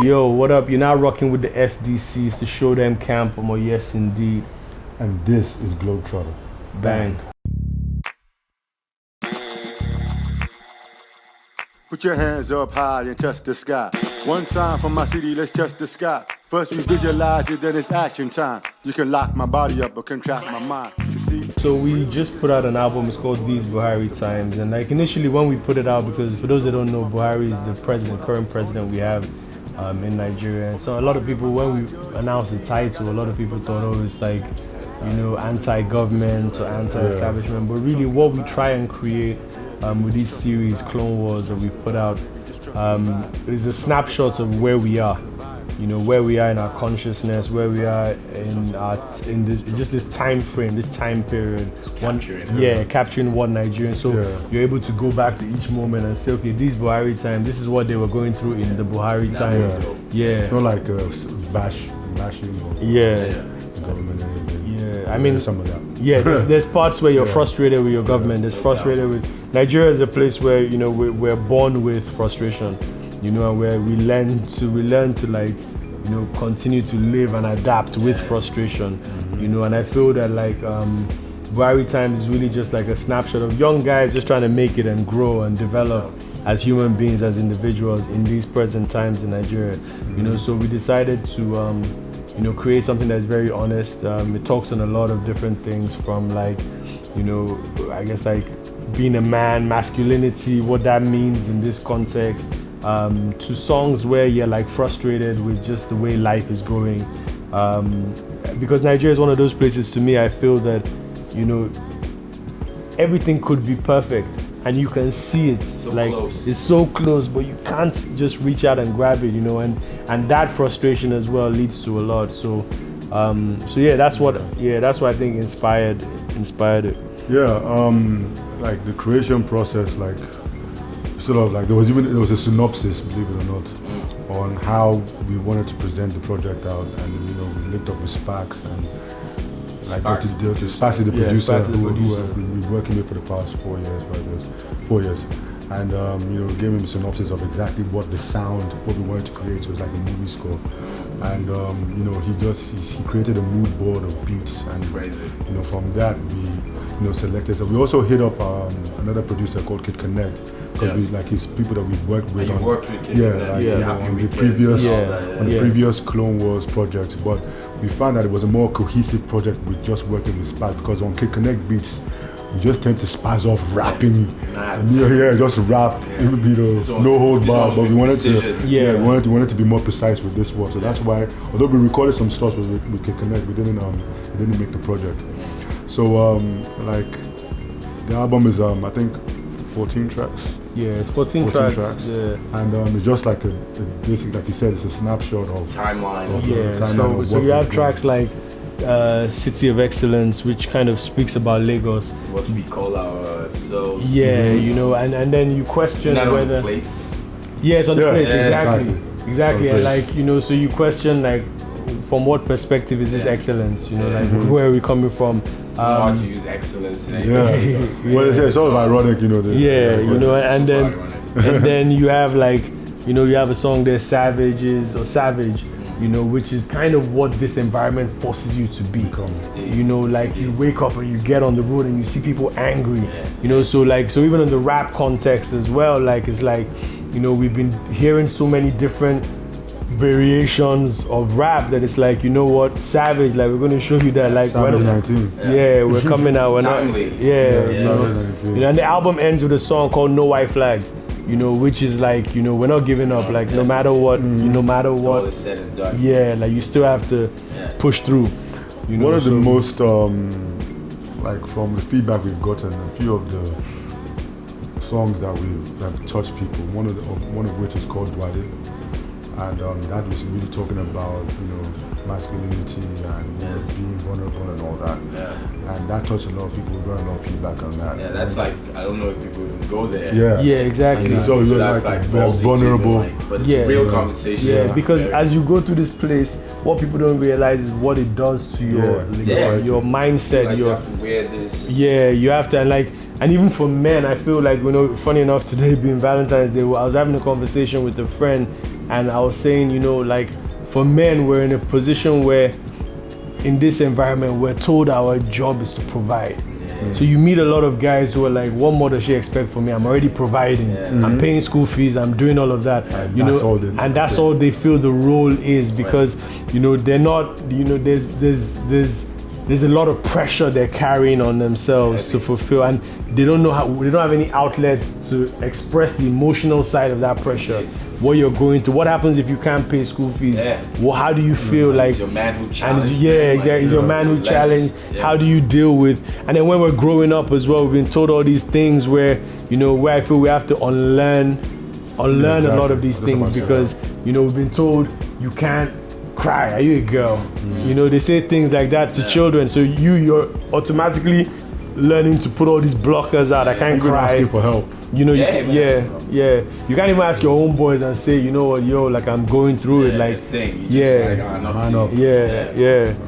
Yo, what up? You're now rocking with the SDC. It's the Show Dem Camp. Yes, indeed. And this is Globetrotter. Bang. Put your hands up high and touch the sky. One time for my city, let's touch the sky. First you visualize it, then it's action time. You can lock my body up or contract my mind. You see? So we just put out an album. It's called These Buhari Times. And like initially when we put it out, because for those that don't know, Buhari is the president, current president we have in Nigeria. So a lot of people, when we announced the title, a lot of people thought, oh, it's like, you know, anti-government or anti-establishment. But really what we try and create with this series, Clone Wars, that we put out, is a snapshot of where we are. You know, where we are in our consciousness, where we are in this time frame, this time period. Capturing one Nigerian. So you're able to go back to each moment and say, okay, this Buhari time, this is what they were going through in the Buhari time. Not like bashing government. I mean, some of that. There's parts where you're frustrated with your government. There's frustrated with Nigeria is a place where, you know, we're born with frustration, you know, and where we learn to like, you know, continue to live and adapt with frustration, you know. And I feel that like Buhari Times is really just like a snapshot of young guys just trying to make it and grow and develop as human beings, as individuals in these present times in Nigeria, you know. So we decided to you know, create something that's very honest. It talks on a lot of different things, from like, you know, I guess like being a man, masculinity, what that means in this context, to songs where you're like frustrated with just the way life is going. Because Nigeria is one of those places, to me, I feel that, you know, everything could be perfect and you can see it. So like close. It's so close, but you can't just reach out and grab it, you know, and that frustration as well leads to a lot. So that's what I think inspired it. Like the creation process, like sort of like there was a synopsis, believe it or not, on how we wanted to present the project out, and you know, we linked up with Sparks and like Sparks is the producer who we've been working with for the past 4 years, and you know, gave him a synopsis of exactly what the sound, what we wanted to create. So it was like a movie score, and you know, he created a mood board of beats, and you know, from that we selected. So we also hit up another producer called Kid Connect, because he's people that we've worked with. You've worked with Kid Connect, on the previous Clone Wars projects, but we found that it was a more cohesive project with just working with Spaz, because on Kid Connect beats, we just tend to spaz off rapping, just rap, no hold bar. But we wanted we wanted to be more precise with this one. So that's why, although we recorded some stuff with Kid Connect, we didn't make the project. So like the album is I think 14 tracks. Yeah, it's 14 tracks. Yeah. And it's just like a basic, like you said, it's a snapshot of timeline. So you have tracks like City of Excellence, which kind of speaks about Lagos. What we call ourselves. Yeah, you know, and then you question whether on the plates. Yeah, it's on the plates, exactly. And like, you know, so you question like, from what perspective is this excellence? You know, like where are we coming from? How to use excellence. Well, it's always ironic, you know. You know, and then you have like, you know, you have a song there, Savage, you know, which is kind of what this environment forces you to be. You know, like you wake up and you get on the road and you see people angry. You know, so even in the rap context as well, like it's like, you know, we've been hearing so many different variations of rap that it's like, you know what, Savage, like we're going to show you that, like we're coming out, we're not, you know, and the album ends with a song called No White Flags, you know, which is like, you know, we're not giving up, like no matter what, no matter what, all is said and done. Like you still have to push through. You know, one of the most like from the feedback we've gotten, a few of the songs that have touched people, one of which is called Wale. And that was really talking about, you know, masculinity and being vulnerable and all that. And that touched a lot of people. We got a lot of feedback on that. That's like, I don't know if people even go there. Exactly. So that's like vulnerable. But it's a real conversation. Because as you go through this place, what people don't realize is what it does to your mindset. Like you have to wear this. You have to, and even for men, I feel like, you know, funny enough, today being Valentine's Day, I was having a conversation with a friend, And I was saying, you know, like for men, we're in a position where in this environment, we're told our job is to provide. So you meet a lot of guys who are like, what more does she expect from me? I'm already providing. I'm paying school fees. I'm doing all of that. You know, and that's all they feel the role is, because you know they're not. You know, there's a lot of pressure they're carrying on themselves to fulfill, and they don't know how. They don't have any outlets to express the emotional side of that pressure. What you're going through. What happens if you can't pay school fees? Well, how do you feel like? It's your man who challenged. Exactly. It's your man who challenged. How do you deal with? And then when we're growing up as well, we've been told all these things where, you know, where I feel we have to unlearn a lot of these things, because, you know, we've been told you can't cry. Are you a girl? You know, they say things like that to children. So you're automatically learning to put all these blockers out. I can't cry. Asking for help. You know, you can't even ask your own boys and say, you know what, yo, like I'm going through it, like,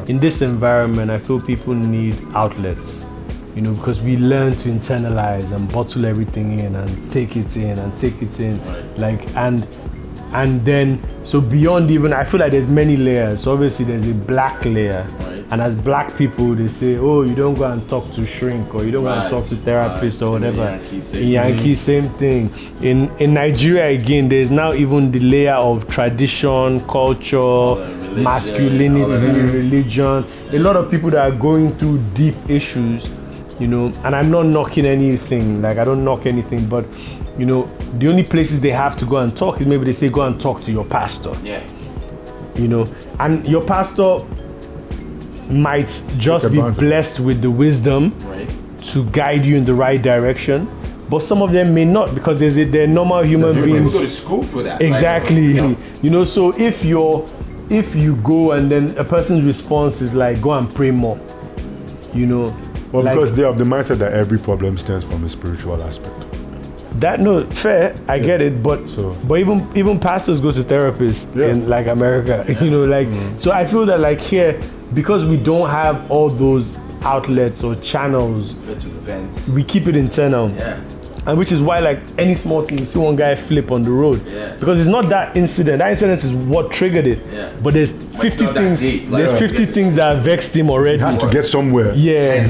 In this environment, I feel people need outlets, you know, because we learn to internalize and bottle everything in and take it in, like, and then, so beyond even, I feel like there's many layers. So obviously there's a black layer. And as black people, they say, oh, you don't go and talk to shrink, or you don't go and talk to therapist or whatever. Yankee, same thing. In Nigeria, again, there's now even the layer of tradition, culture, masculinity, religion. A lot of people that are going through deep issues, you know, and I'm not knocking anything, like I don't knock anything, but, you know, the only places they have to go and talk is maybe they say, go and talk to your pastor. You know, and your pastor might just be blessed with the wisdom to guide you in the right direction, but some of them may not, because they're normal human beings. People go to school for that. Exactly. You know, so if you go and then a person's response is like, go and pray more, you know. Well, like, because they have the mindset that every problem stems from a spiritual aspect. That, no, fair, I get it, but even pastors go to therapists in like America, you know, like, so I feel that like here, because we don't have all those outlets or channels, we keep it internal. And which is why, like, any small thing, you see one guy flip on the road, because it's not that incident. That incident is what triggered it. But there's 50 things. There's 50 things that vexed him already. He has to get somewhere. Late.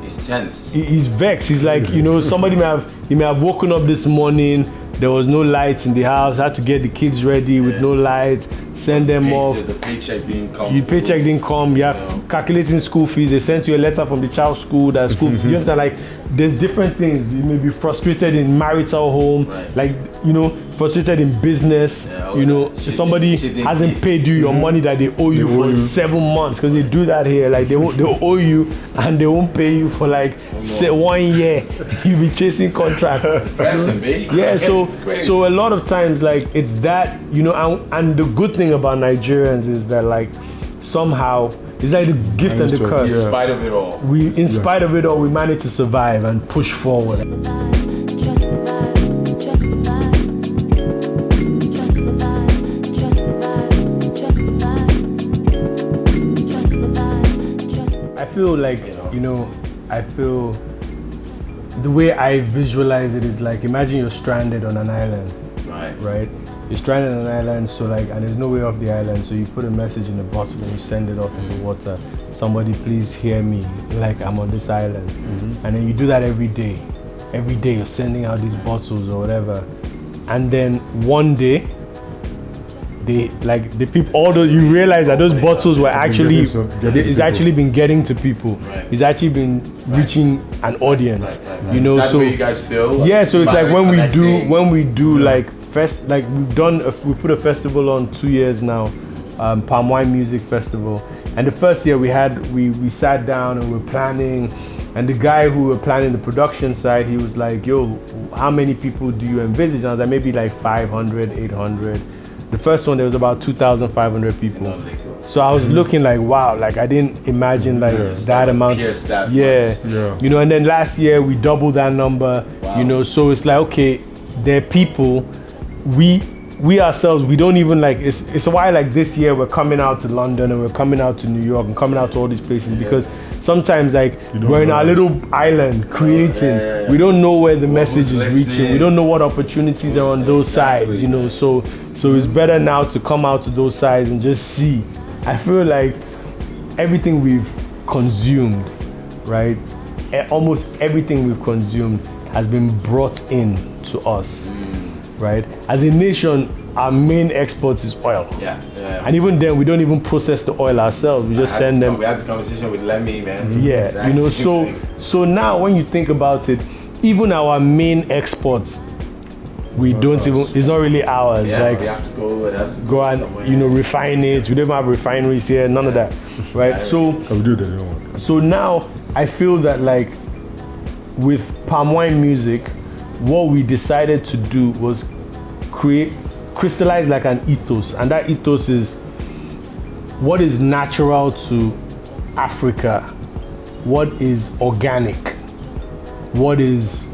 He's tense. He's vexed. He's like, you know, somebody may have woken up this morning. There was no lights in the house. Had to get the kids ready with no lights. Send them off. The paycheck didn't come. Your paycheck didn't come. You're calculating school fees. They sent you a letter from the child's school that school fees. You understand? Like, there's different things. You may be frustrated in marital home, like, you know, frustrated in business. You know, somebody hasn't paid you your money that they owe you for 7 months, because they do that here. Like, they'll owe you and they won't pay you for like say 1 year. You'll be chasing contracts. So a lot of times, like, it's that, you know, and the good thing about Nigerians is that, like, somehow it's like the gift and the curse. In spite of it all. In spite of it all, we manage to survive and push forward. I feel like, you know, the way I visualize it is like, imagine you're stranded on an island. Right? You're stranded on an island, so like, and there's no way off the island, so you put a message in a bottle and you send it off in the water. Somebody please hear me, like I'm on this island. And then you do that every day. Every day you're sending out these bottles or whatever. And then one day, you realize that those bottles were actually, it's actually been getting to people. It's actually been reaching an audience. You know, is that so the way you guys feel? Yeah, so it's like when we do like we put a festival on 2 years now, Palmwine Music Festival. And the first year we sat down and we're planning, and the guy who were planning the production side, he was like, yo, how many people do you envisage? And I was like, maybe like 500, 800. The first one, there was about 2,500 people. So I was looking like, wow, like I didn't imagine like that amount. You know, and then last year we doubled that number, you know, so it's like, okay, there are people, we ourselves, we don't even like, it's why like this year we're coming out to London and we're coming out to New York and coming out to all these places, because sometimes like we're in our little island creating. We don't know where the message is reaching. We don't know what opportunities are on those sides, you know. So it's better now to come out to those sides and just see. I feel like everything we've consumed, right? Almost everything we've consumed has been brought in to us, right? As a nation, our main export is oil. Yeah. And even then, we don't even process the oil ourselves. We just send them. We had this conversation with Lemmy, man. Yeah, you know. So now, when you think about it, even our main exports, we don't even. It's not really ours. Yeah, like we have to go and refine it. We don't have refineries here. None of that, right? So we do that. So now I feel that like with Palmwine Music, what we decided to do was crystallize like an ethos, and that ethos is what is natural to Africa, what is organic, what is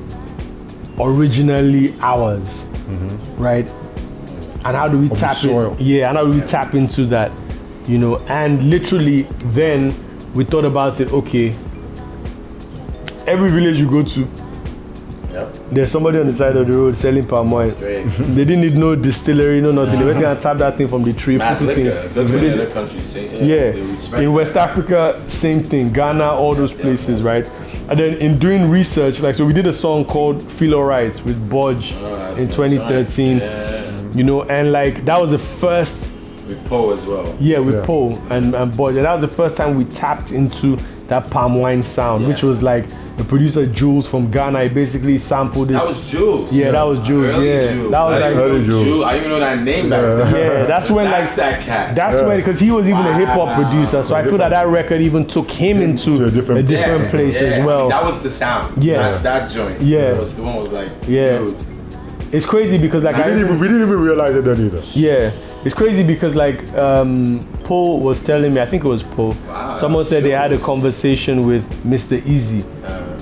originally ours, right? And how do we tap tap into that, you know? And literally then we thought about it, okay, every village you go to, there's somebody on the side of the road selling palm oil. They didn't need no distillery, no nothing. They went and tapped that thing from the tree, put it in. Go to other countries, in West Africa, same thing. Ghana, all those places, right? And then in doing research, like, so we did a song called Feel Alright with Bodge in 2013. You know, and like that was the first. With Poe as well. Yeah, with Poe and Bodge. And that was the first time we tapped into that palm wine sound, which was like the producer Jules from Ghana. He basically sampled this. That was Jules. Yeah, that was Jules. Jules. That was like early Jules. I didn't even know that name back then. Yeah, that's when that cat. That's when, because he was even a hip hop producer. So I feel that record even took him into a different place as well. I mean, that was the sound. Yes. That joint. Yeah. Was the one was like, dude. It's crazy because like we didn't even realize it then either. Yeah. It's crazy because like Poe was telling me, I think it was Poe. Wow, someone said they had a conversation with Mr. Easy,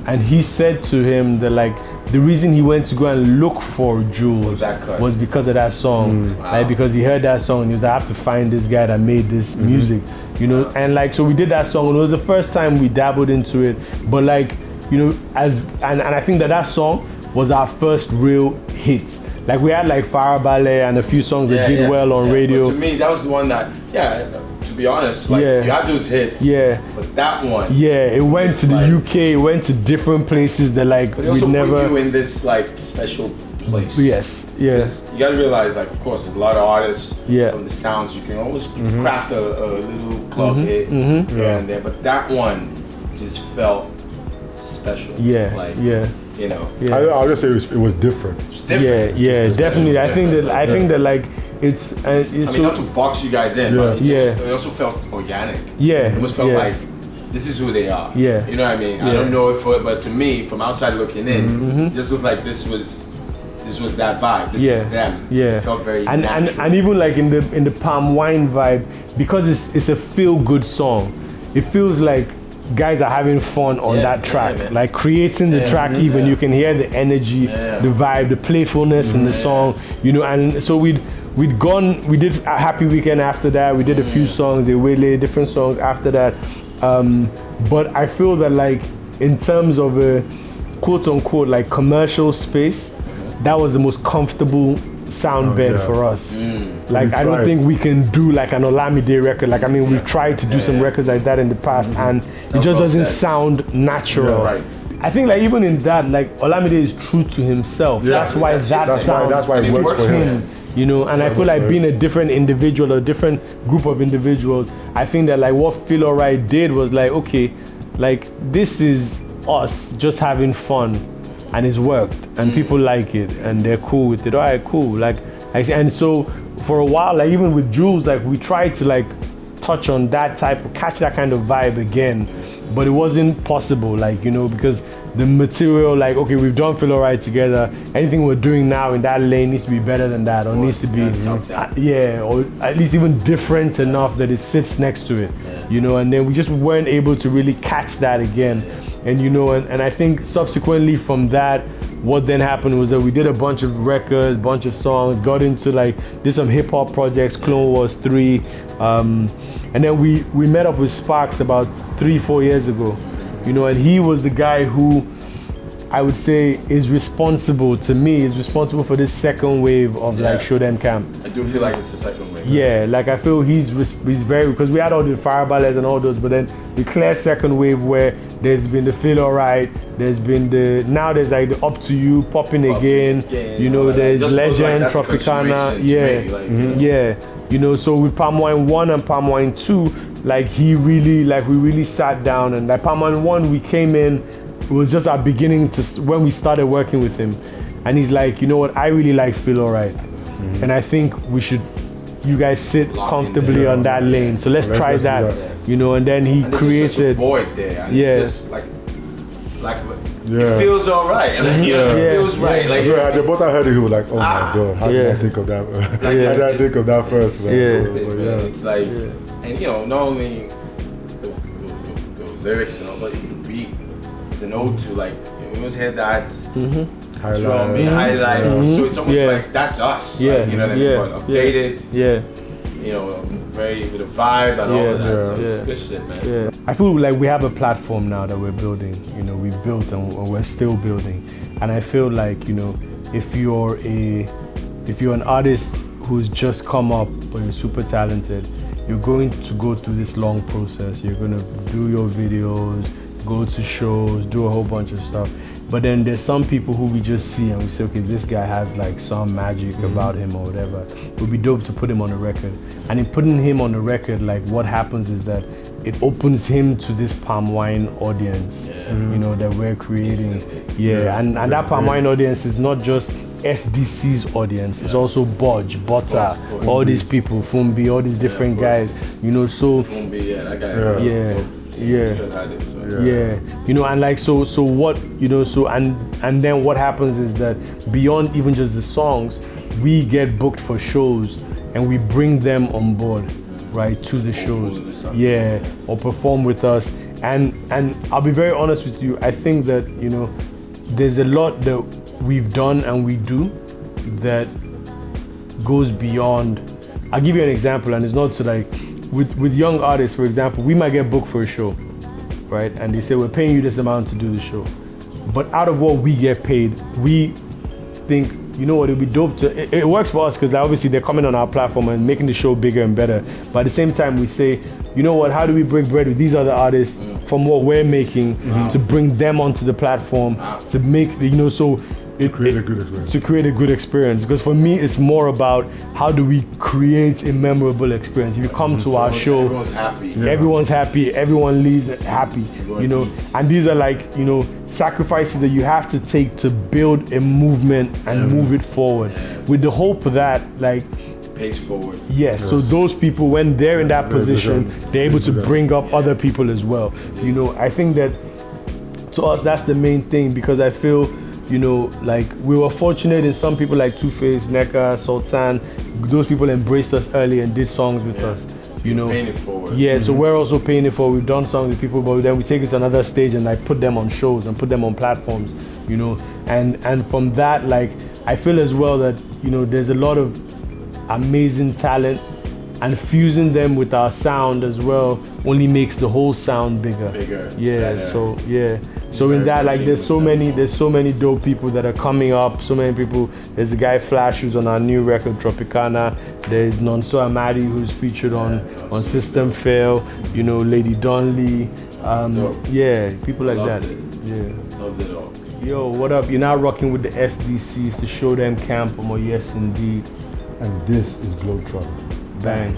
and he said to him that like the reason he went to go and look for Jules was because of that song. Like because he heard that song and he was like, I have to find this guy that made this music, you know. And like so we did that song and it was the first time we dabbled into it. But like, you know, and I think that song was our first real hit. Like we had like Farabale and a few songs that did well on radio. But to me, that was the one that, to be honest, like you had those hits. Yeah. But that one. Yeah, it went to the UK, it went to different places that like but it also put you in this like special place. Yes. Yes. You gotta realize, like, of course, there's a lot of artists. Yeah. Some of the sounds you can always craft a little club hit here and there, but that one just felt special. Yeah. Like, you know. Yeah. I'll just say it was different. It's different. Yeah, definitely. I think that like it's. I mean, not to box you guys in, but it also felt organic. Yeah. It almost felt like this is who they are. Yeah. You know what I mean? I don't know but to me, from outside looking in, it just looked like this was that vibe. This is them. Yeah. It felt very natural. And even like in the palm wine vibe, because it's a feel good song, it feels like guys are having fun on that track, like creating the track. Even you can hear the energy, the vibe, the playfulness in the song, you know. And so we did a Happy Weekend after that. We did a few songs, the Wale, different songs after that. But I feel that like in terms of a quote unquote like commercial space, that was the most comfortable sound bed for us. Like I don't think we can do like an Olumide record. Like I mean, we've tried to do some records like that in the past, and it just doesn't sound natural. I think like even in that, like Olumide is true to himself. That's why that's why it works for him. You know, and I feel like being a different individual, a different group of individuals, I think that like what Feel Alright did was like, okay, like this is us just having fun, and it's worked, and people like it, and they're cool with it. All right, cool. Like, and so for a while, like even with Jules, like we tried to like touch on that catch that kind of vibe again, but it wasn't possible. Like, you know, because the material, like, okay, we've done Feel Alright together. Anything we're doing now in that lane needs to be better than that, or needs to be, or at least even different enough that it sits next to it, you know. And then we just weren't able to really catch that again. And you know, and I think subsequently from that, what then happened was that we did a bunch of records, bunch of songs, got into did some hip hop projects, Clone Wars 3, and then we met up with Sparks about 3-4 years ago, and he was the guy who I would say is responsible for this second wave of Show Dem Camp. I do feel like it's a second wave. Yeah, I feel he's very, because we had all the fire ballets and all those, but then the clear second wave where there's been the Feel Alright, there's been the Up to You popping again, there's Legend, Tropicana, so with Palmwine 1 and Palmwine 2, we really sat down, and Palmwine 1 we came in. It was just our beginning when we started working with him, and he's like, you know what, I really like Feel Alright, and I think you guys sit comfortably on that lane, so let's try that, and then he created such a void there, and it's just it feels alright, it feels right. The both I heard it, he was like, oh my god, how did I think of that? How did I think of that first? It's and not only the lyrics and all, but the beat. An ode to it was here that highlight. So it's almost like that's us. You know what I mean? But updated. Very with a vibe and all of that. So it's good shit, man. I feel like we have a platform now that we're building. We've built and we're still building. And I feel like if you're an artist who's just come up but you're super talented, you're going to go through this long process. You're going to do your videos, go to shows, do a whole bunch of stuff. But then there's some people who we just see and we say, okay, this guy has some magic about him or whatever. It would be dope to put him on a record. And in putting him on a record, what happens is that it opens him to this Palmwine audience, that we're creating. And that Palmwine audience is not just SDC's audience, it's also Bodge, Butter, all these people, Fumbi, all these different guys, so Fumbi, that guy and then what happens is that beyond even just the songs, we get booked for shows and we bring them on board, right, to the shows, or perform with us. And I'll be very honest with you, I think that there's a lot that we've done and we do that goes beyond. I'll give you an example, and it's not to with young artists, for example, we might get booked for a show, right? And they say, we're paying you this amount to do the show. But out of what we get paid, we think, it'd be dope to, it works for us because obviously they're coming on our platform and making the show bigger and better. But at the same time, we say, how do we break bread with these other artists from what we're making to bring them onto the platform, to make, to create a good experience. To create a good experience. Because for me, it's more about how do we create a memorable experience. If you come to our show, everyone's happy, everyone leaves happy, and these are sacrifices that you have to take to build a movement and move it forward with the hope that pace forward. Yes, so those people, when they're in that position, they're able to bring up other people as well. I think that to us, that's the main thing, because I feel we were fortunate in some people like Two-Face, Neka, Sultan. Those people embraced us early and did songs with us. Paying it forward. So we're also paying it forward. We've done songs with people, but then we take it to another stage and put them on shows and put them on platforms. And from that, I feel as well that there's a lot of amazing talent, and fusing them with our sound as well only makes the whole sound bigger. Better. So in that, there's so many dope people that are coming up. So many people. There's a guy Flash who's on our new record Tropicana. There's Nonso Amadi who's featured on System Fail. Lady Donley. People like that. Loved it all. Yo, what up? You're now rocking with the SDC. It's the Show Dem Camp. Yes, indeed. And this is Globetrotter. Bang.